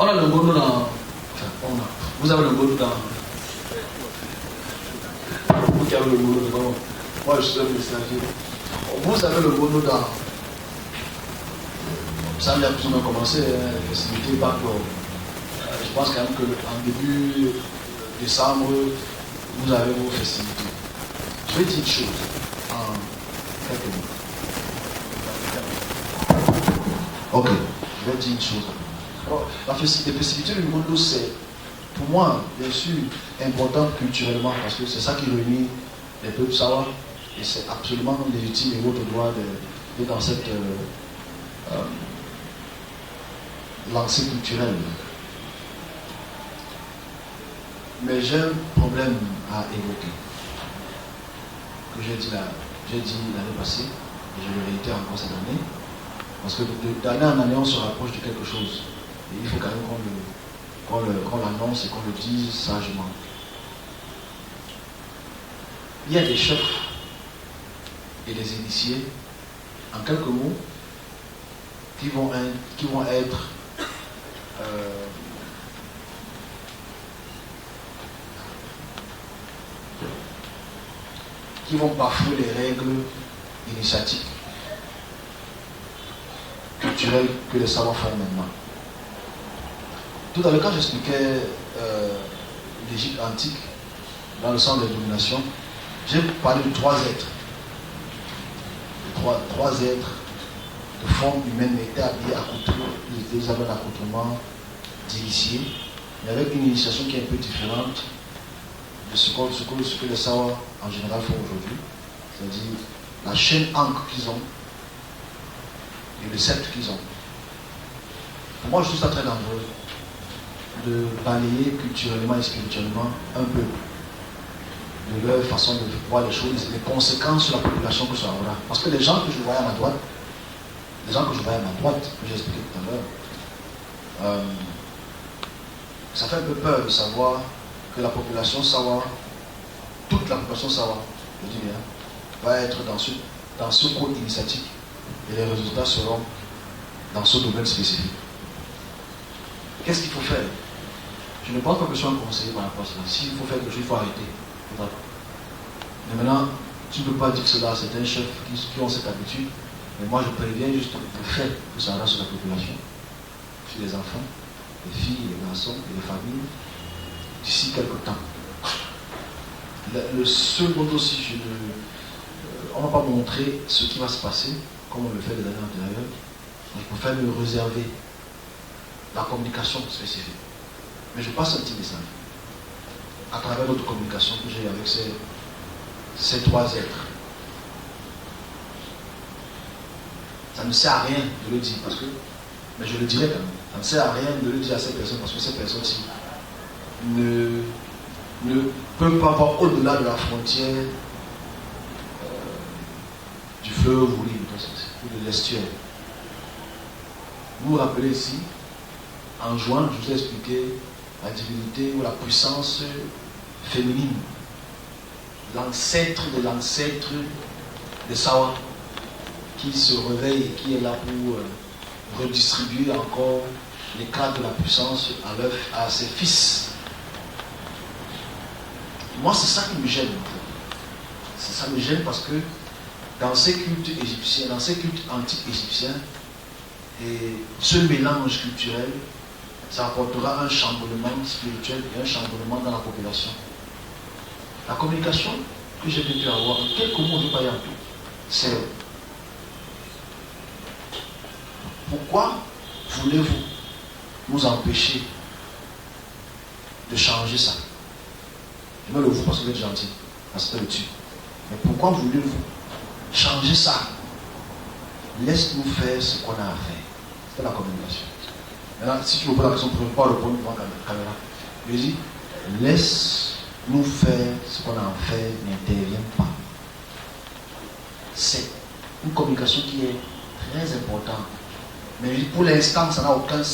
On a le gono dans... Enfin, vous avez le gono dans... Vous qui avez le gono devant... Moi, je suis un messager. Vous avez le gono dans... Ça vient plus ou moins commencer, les festivités, pas que... Je pense quand même qu'en début décembre, vous avez vos festivités. Je vais dire une chose en quelques mots. Ok, je vais dire une chose. Alors, les festivités du monde, c'est pour moi, bien sûr, important culturellement parce que c'est ça qui réunit les peuples sawa et c'est absolument légitime et votre droit d'être dans cette lancée culturelle. Mais j'ai un problème à évoquer que j'ai dit l'année passée et je le réitère encore cette année parce que d'année en année on se rapproche de quelque chose et il faut quand même qu'on l'annonce et qu'on le dise sagement. Il y a des chefs et des initiés en quelques mots qui vont être qui vont bafouer les règles initiatiques culturelles que les savants font maintenant. Tout à l'heure, quand j'expliquais l'Égypte antique, dans le centre des dominations, j'ai parlé de trois êtres. Trois êtres de forme humaine étaient habillés ils avaient un accoutrement d'initiés, mais avec une initiation qui est un peu différente de ce que les savants en général font aujourd'hui, c'est-à-dire la chaîne ancre qu'ils ont et le sceptre qu'ils ont. Pour moi, je trouve ça très dangereux de balayer culturellement et spirituellement un peu de leur façon de voir les choses, les conséquences sur la population que ça aura. Parce que les gens que je voyais à ma droite, que j'ai expliqué tout à l'heure, ça fait un peu peur de savoir que la population sawa, toute la population sawa, je dis bien, va être dans ce code initiatique et les résultats seront dans ce domaine spécifique. Qu'est-ce qu'il faut faire? Je ne pense pas que je sois un conseiller par rapport à cela. S'il faut faire quelque chose, il faut arrêter. Mais maintenant, tu ne peux pas dire que cela, c'est un chef qui ont cette habitude. Mais moi, je préviens juste le fait que ça aura sur la population, sur les enfants, les filles, les garçons et les familles, d'ici quelque temps. Le second aussi, on ne va pas montrer ce qui va se passer, comme on le fait les années antérieures. Il faut faire me réserver la communication spécifique. Mais je passe un petit message à travers notre communication que j'ai avec ces trois êtres. Ça ne sert à rien de le dire parce que, mais je le dirai quand même, ça ne sert à rien de le dire à ces personnes parce que ces personnes-ci ne peuvent pas voir au-delà de la frontière du fleuve ou de l'estuaire. Vous vous rappelez ici, en juin, je vous ai expliqué la divinité ou la puissance féminine, l'ancêtre des Sawa, qui se réveille et qui est là pour redistribuer encore les cadres de la puissance à ses fils. Moi, c'est ça qui me gêne. Ça me gêne parce que dans ces cultes égyptiens, dans ces cultes antiques égyptiens, et ce mélange culturel, ça apportera un chamboulement spirituel et un chamboulement dans la population. La communication que j'ai pu avoir, en quelques mots, je ne vais pas y aller tout, c'est pourquoi voulez-vous nous empêcher de changer ça? Je mets le vous parce que vous êtes gentil, parce que c'est le tu. Mais pourquoi voulez-vous changer ça? Laisse-nous faire ce qu'on a à faire. C'est la communication. Maintenant, si tu me poses la question, tu ne peux pas répondre devant la caméra. Je dis, laisse-nous faire ce qu'on a à faire, n'interviens pas. C'est une communication qui est très importante. Mais pour l'instant, ça n'a aucun